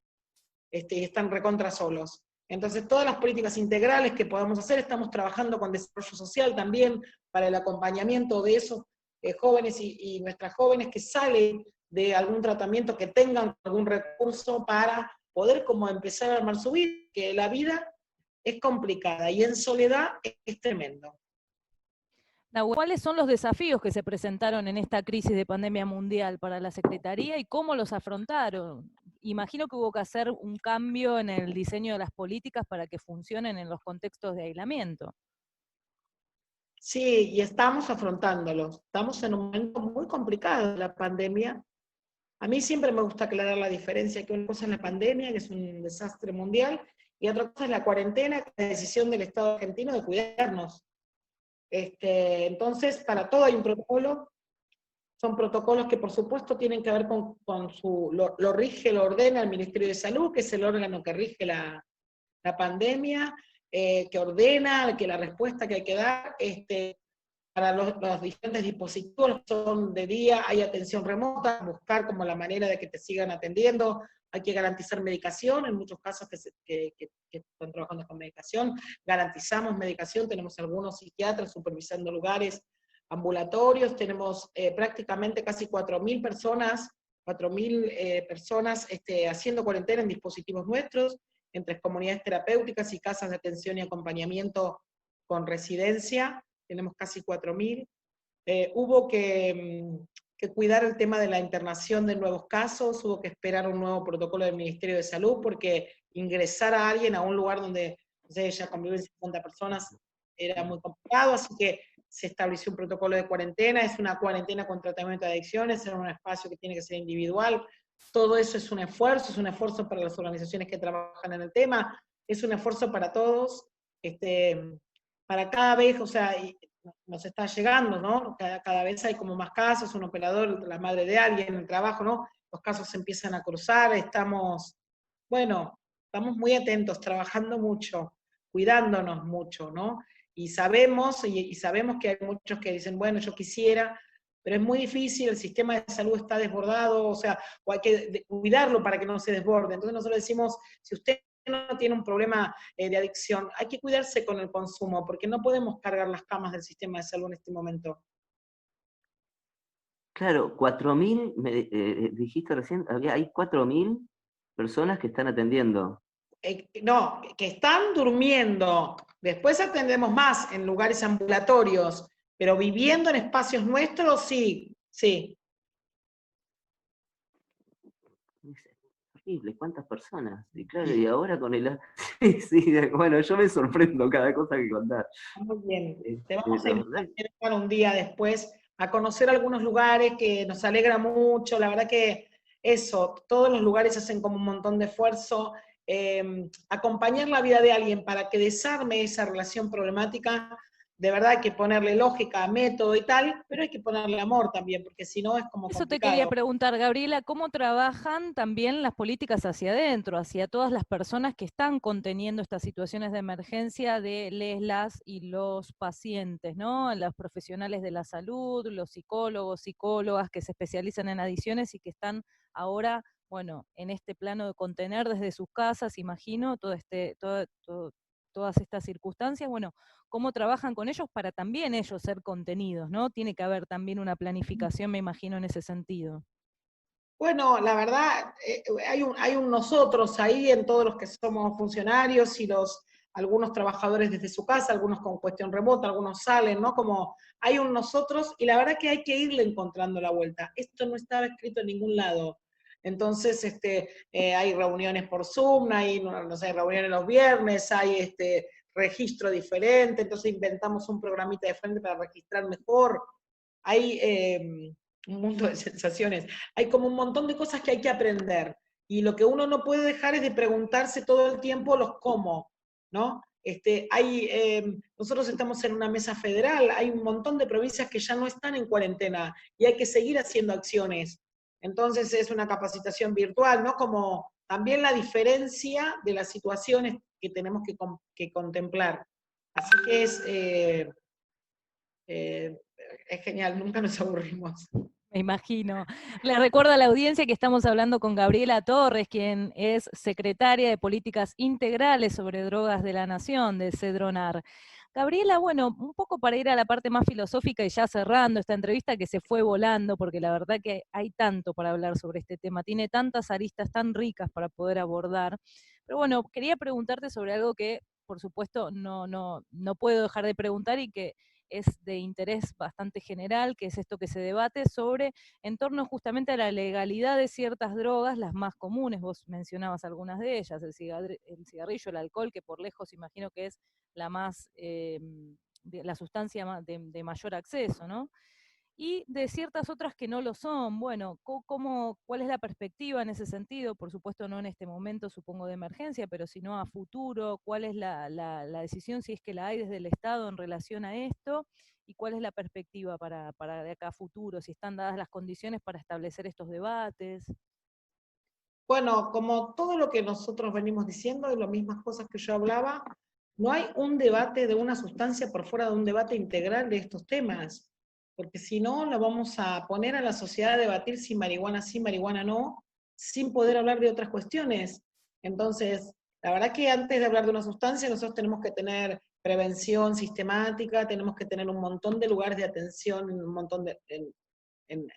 Están recontra solos. Entonces, todas las políticas integrales que podamos hacer, estamos trabajando con desarrollo social también para el acompañamiento de esos jóvenes y nuestras jóvenes que salen de algún tratamiento, que tengan algún recurso para poder como empezar a armar su vida, que la vida es complicada y en soledad es tremendo. Nahuel, ¿cuáles son los desafíos que se presentaron en esta crisis de pandemia mundial para la Secretaría y cómo los afrontaron? Imagino que hubo que hacer un cambio en el diseño de las políticas para que funcionen en los contextos de aislamiento. Sí, y estamos afrontándolo. Estamos en un momento muy complicado de la pandemia. A mí siempre me gusta aclarar la diferencia, que una cosa es la pandemia, que es un desastre mundial, y otra cosa es la cuarentena, que es la decisión del Estado argentino de cuidarnos. Entonces, para todo hay un protocolo. Son protocolos que por supuesto tienen que ver con lo rige, lo ordena el Ministerio de Salud, que es el órgano que rige la pandemia, que ordena que la respuesta que hay que dar, para los diferentes dispositivos, son de día, hay atención remota, buscar como la manera de que te sigan atendiendo, hay que garantizar medicación, en muchos casos que están trabajando con medicación, garantizamos medicación, tenemos algunos psiquiatras supervisando lugares ambulatorios, tenemos prácticamente casi 4.000 personas, 4.000 personas haciendo cuarentena en dispositivos nuestros, entre comunidades terapéuticas y casas de atención y acompañamiento con residencia, tenemos casi 4.000. Hubo que cuidar el tema de la internación de nuevos casos, hubo que esperar un nuevo protocolo del Ministerio de Salud, porque ingresar a alguien a un lugar donde ya conviven 50 personas era muy complicado, así que se estableció un protocolo de cuarentena, es una cuarentena con tratamiento de adicciones, en un espacio que tiene que ser individual. Todo eso es un esfuerzo para las organizaciones que trabajan en el tema, es un esfuerzo para todos, para cada vez, o sea, nos está llegando, ¿no? Cada vez hay como más casos, un operador, la madre de alguien, el trabajo, ¿no? Los casos se empiezan a cruzar, estamos muy atentos, trabajando mucho, cuidándonos mucho, ¿no? Y sabemos que hay muchos que dicen, bueno, yo quisiera, pero es muy difícil, el sistema de salud está desbordado, o hay que cuidarlo para que no se desborde. Entonces nosotros decimos, si usted no tiene un problema de adicción, hay que cuidarse con el consumo, porque no podemos cargar las camas del sistema de salud en este momento. Claro, 4.000, dijiste recién, hay 4.000 personas que están atendiendo. No, que están durmiendo. Después atendemos más en lugares ambulatorios, pero viviendo en espacios nuestros, sí. Es horrible, ¿cuántas personas? Y claro, y ahora con el... Sí, bueno, yo me sorprendo cada cosa que contás. Muy bien. Te vamos a La verdad, invitar un día después a conocer algunos lugares que nos alegra mucho. La verdad que eso, todos los lugares hacen como un montón de esfuerzo. Acompañar la vida de alguien para que desarme esa relación problemática, de verdad hay que ponerle lógica, método y tal, pero hay que ponerle amor también, porque si no es como Eso te complicado. quería preguntar, Gabriela, ¿cómo trabajan también las políticas hacia adentro, hacia todas las personas que están conteniendo estas situaciones de emergencia de las y los pacientes, ¿no? Los profesionales de la salud, los psicólogos, psicólogas que se especializan en adicciones y que están ahora bueno, en este plano de contener desde sus casas, imagino, todas estas circunstancias, bueno, cómo trabajan con ellos para también ellos ser contenidos, ¿no? Tiene que haber también una planificación, me imagino, en ese sentido. Bueno, la verdad, hay un nosotros ahí en todos los que somos funcionarios y algunos trabajadores desde su casa, algunos con cuestión remota, algunos salen, ¿no? Como hay un nosotros y la verdad que hay que irle encontrando la vuelta. Esto no estaba escrito en ningún lado. Entonces, hay reuniones por Zoom, hay, no sé, reuniones los viernes, hay registro diferente, entonces inventamos un programita diferente para registrar mejor. Hay un mundo de sensaciones. Hay como un montón de cosas que hay que aprender. Y lo que uno no puede dejar es de preguntarse todo el tiempo los cómo, ¿no? Nosotros estamos en una mesa federal, hay un montón de provincias que ya no están en cuarentena y hay que seguir haciendo acciones. Entonces es una capacitación virtual, ¿no? Como también la diferencia de las situaciones que tenemos que contemplar. Así que es genial, nunca nos aburrimos. Me imagino. Le recuerdo a la audiencia que estamos hablando con Gabriela Torres, quien es secretaria de Políticas Integrales sobre Drogas de la Nación, de CEDRONAR. Gabriela, bueno, un poco para ir a la parte más filosófica y ya cerrando esta entrevista que se fue volando, porque la verdad que hay tanto para hablar sobre este tema, tiene tantas aristas tan ricas para poder abordar. Pero bueno, quería preguntarte sobre algo que, por supuesto, no puedo dejar de preguntar y que es de interés bastante general, que es esto que se debate sobre en torno justamente a la legalidad de ciertas drogas, las más comunes, vos mencionabas algunas de ellas, el cigarrillo, el alcohol, que por lejos imagino que es la más, la sustancia de mayor acceso, ¿no? Y de ciertas otras que no lo son. Bueno, ¿cuál es la perspectiva en ese sentido? Por supuesto no en este momento, supongo, de emergencia, pero sino a futuro, ¿cuál es la decisión, si es que la hay desde el Estado en relación a esto? ¿Y cuál es la perspectiva para de acá a futuro? Si están dadas las condiciones para establecer estos debates. Bueno, como todo lo que nosotros venimos diciendo, y las mismas cosas que yo hablaba, no hay un debate de una sustancia por fuera de un debate integral de estos temas, porque si no, la vamos a poner a la sociedad a debatir si marihuana sí, marihuana no, sin poder hablar de otras cuestiones. Entonces, la verdad que antes de hablar de una sustancia, nosotros tenemos que tener prevención sistemática, tenemos que tener un montón de lugares de atención, un montón en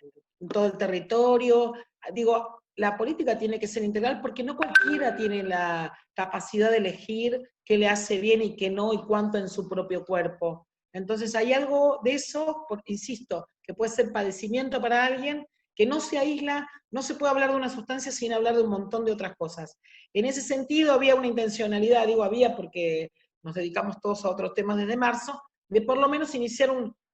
todo el territorio. Digo, la política tiene que ser integral porque no cualquiera tiene la capacidad de elegir qué le hace bien y qué no y cuánto en su propio cuerpo. Entonces hay algo de eso, insisto, que puede ser padecimiento para alguien, que no se aísla, no se puede hablar de una sustancia sin hablar de un montón de otras cosas. En ese sentido había una intencionalidad, digo había porque nos dedicamos todos a otros temas desde marzo, de por lo menos iniciar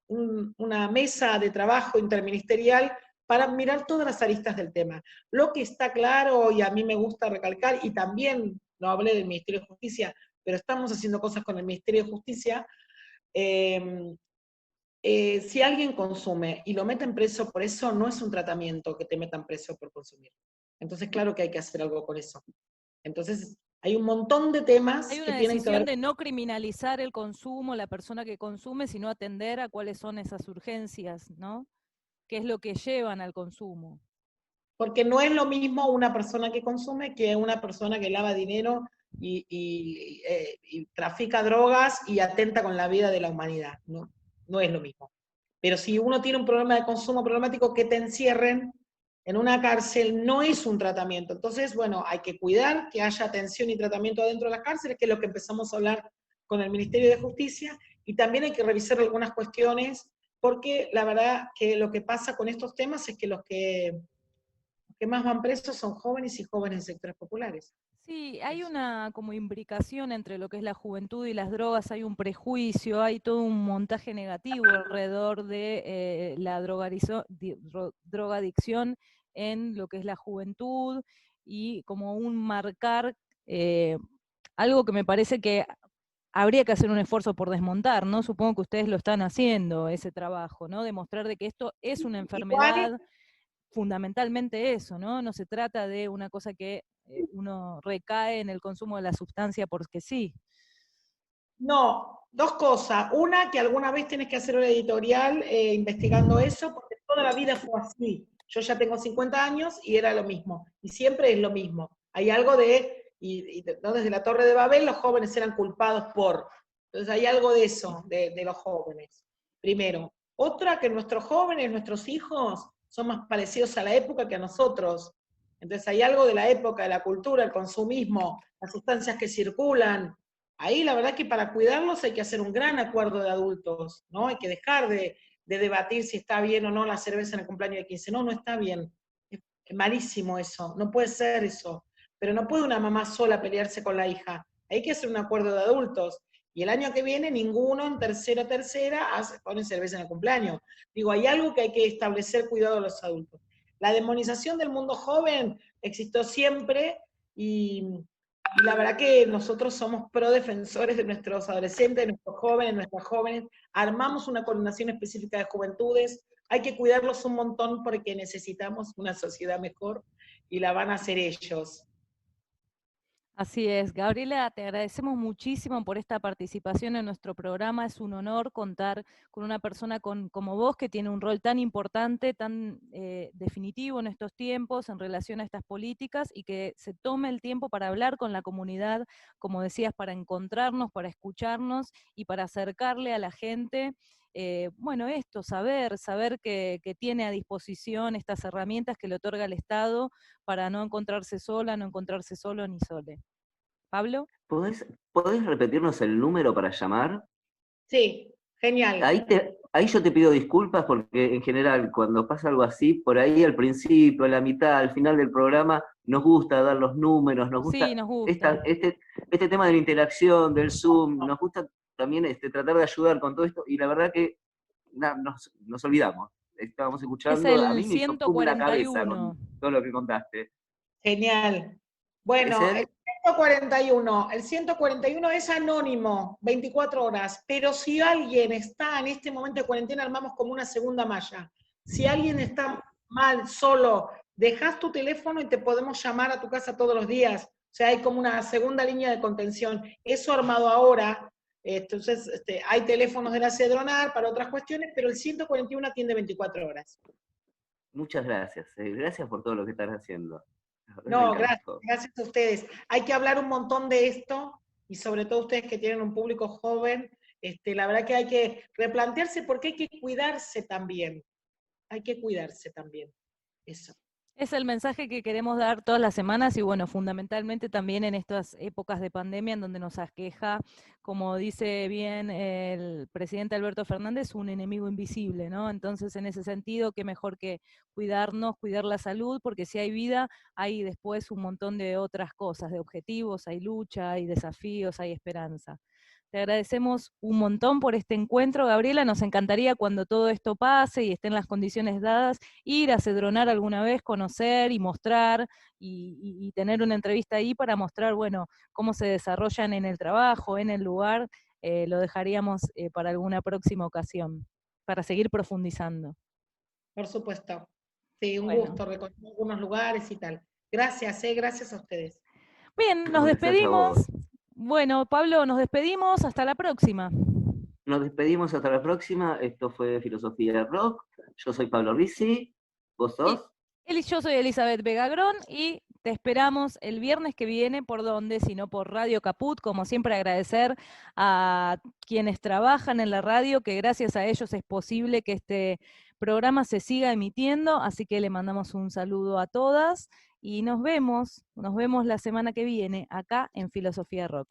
una mesa de trabajo interministerial para mirar todas las aristas del tema. Lo que está claro, y a mí me gusta recalcar, y también no hablé del Ministerio de Justicia, pero estamos haciendo cosas con el Ministerio de Justicia, si alguien consume y lo meten preso por eso, no es un tratamiento que te metan preso por consumir. Entonces, claro que hay que hacer algo con eso. Entonces, hay un montón de temas Hay que una tienen que decisión ver. de no criminalizar el consumo, la persona que consume, sino atender a cuáles son esas urgencias, ¿no? ¿Qué es lo que llevan al consumo? Porque no es lo mismo una persona que consume que una persona que lava dinero y trafica drogas y atenta con la vida de la humanidad. No, no es lo mismo. Pero si uno tiene un problema de consumo problemático, que te encierren en una cárcel no es un tratamiento. Entonces, bueno, hay que cuidar que haya atención y tratamiento adentro de las cárceles, que es lo que empezamos a hablar con el Ministerio de Justicia, y también hay que revisar algunas cuestiones, porque la verdad que lo que pasa con estos temas es que los que más van presos son jóvenes y jóvenes en sectores populares. Sí, hay una como imbricación entre lo que es la juventud y las drogas, hay un prejuicio, hay todo un montaje negativo alrededor de la drogadicción en lo que es la juventud y como un marcar eh, algo que me parece que habría que hacer un esfuerzo por desmontar, ¿no? Supongo que ustedes lo están haciendo, ese trabajo, ¿no? Demostrar de que esto es una Igual, enfermedad, fundamentalmente eso, ¿no? No se trata de una cosa que uno recae en el consumo de la sustancia porque sí. no, dos cosas. Una, que alguna vez tienes que hacer una editorial investigando eso, porque toda la vida fue así. Yo ya tengo 50 años y era lo mismo, y siempre es lo mismo. Hay algo ¿no? Desde la Torre de Babel los jóvenes eran culpados por. Entonces hay algo de eso, de los jóvenes. Primero. Otra, que nuestros jóvenes, nuestros hijos, son más parecidos a la época que a nosotros. Entonces hay algo de la época, de la cultura, el consumismo, las sustancias que circulan. Ahí la verdad que para cuidarlos hay que hacer un gran acuerdo de adultos, ¿no? Hay que dejar de debatir si está bien o no la cerveza en el cumpleaños de 15. No, no está bien. Es malísimo eso, no puede ser eso. Pero no puede una mamá sola pelearse con la hija. Hay que hacer un acuerdo de adultos. Y el año que viene ninguno en tercera pone cerveza en el cumpleaños. Digo, hay algo que hay que establecer cuidado de los adultos. La demonización del mundo joven existió siempre y la verdad que nosotros somos pro defensores de nuestros adolescentes, de nuestros jóvenes, de nuestras jóvenes. Armamos una coordinación específica de juventudes. Hay que cuidarlos un montón porque necesitamos una sociedad mejor y la van a hacer ellos. Así es, Gabriela, te agradecemos muchísimo por esta participación en nuestro programa. Es un honor contar con una persona como vos que tiene un rol tan importante, tan definitivo en estos tiempos en relación a estas políticas y que se tome el tiempo para hablar con la comunidad, como decías, para encontrarnos, para escucharnos y para acercarle a la gente. Bueno, esto, saber que tiene a disposición estas herramientas que le otorga el Estado para no encontrarse sola, no encontrarse solo ni sole. ¿Pablo? ¿Podés repetirnos el número para llamar? Sí, genial. Ahí yo te pido disculpas porque en general cuando pasa algo así, por ahí al principio, a la mitad, al final del programa, nos gusta dar los números, nos gusta, Sí, nos gusta. este tema de la interacción, del Zoom, nos gusta también tratar de ayudar con todo esto y la verdad que nos olvidamos. Estábamos Es escuchando, a el mí me hizo pum la cabeza 141. con todo lo que contaste. Genial. ¿Es Bueno, él? 141 es anónimo, 24 horas, pero si alguien está en este momento de cuarentena, armamos como una segunda malla. Si alguien está mal, solo, dejas tu teléfono y te podemos llamar a tu casa todos los días. O sea, hay como una segunda línea de contención. Eso armado ahora, entonces hay teléfonos de la Cedronar para otras cuestiones, pero el 141 atiende 24 horas. Muchas gracias. Gracias por todo lo que estás haciendo. Me No, encantó. gracias a ustedes. Hay que hablar un montón de esto y sobre todo ustedes que tienen un público joven, la verdad que hay que replantearse porque hay que cuidarse también. Hay que cuidarse también. Eso. Es el mensaje que queremos dar todas las semanas y bueno, fundamentalmente también en estas épocas de pandemia en donde nos aqueja, como dice bien el presidente Alberto Fernández, un enemigo invisible, ¿no? Entonces, en ese sentido, qué mejor que cuidarnos, cuidar la salud, porque si hay vida, hay después un montón de otras cosas, de objetivos, hay lucha, hay desafíos, hay esperanza. Te agradecemos un montón por este encuentro, Gabriela. Nos encantaría cuando todo esto pase y estén las condiciones dadas, ir a Cedronar alguna vez, conocer y mostrar y tener una entrevista ahí para mostrar, bueno, cómo se desarrollan en el trabajo, en el lugar. Lo dejaríamos para alguna próxima ocasión, para seguir profundizando. Por supuesto. Sí, un Bueno. gusto reconocer algunos lugares y tal. Gracias, gracias a ustedes. Bien, nos Gracias a despedimos. vos. Bueno, Pablo, nos despedimos. Hasta la próxima. Nos despedimos hasta la próxima. Esto fue Filosofía Rock. Yo soy Pablo Rizzi. ¿Vos sos? Yo soy Elizabeth Vegagrón y te esperamos el viernes que viene, ¿por dónde? Sino por Radio Caput. Como siempre, agradecer a quienes trabajan en la radio, que gracias a ellos es posible que este programa se siga emitiendo, así que le mandamos un saludo a todas y nos vemos la semana que viene acá en Filosofía Rock.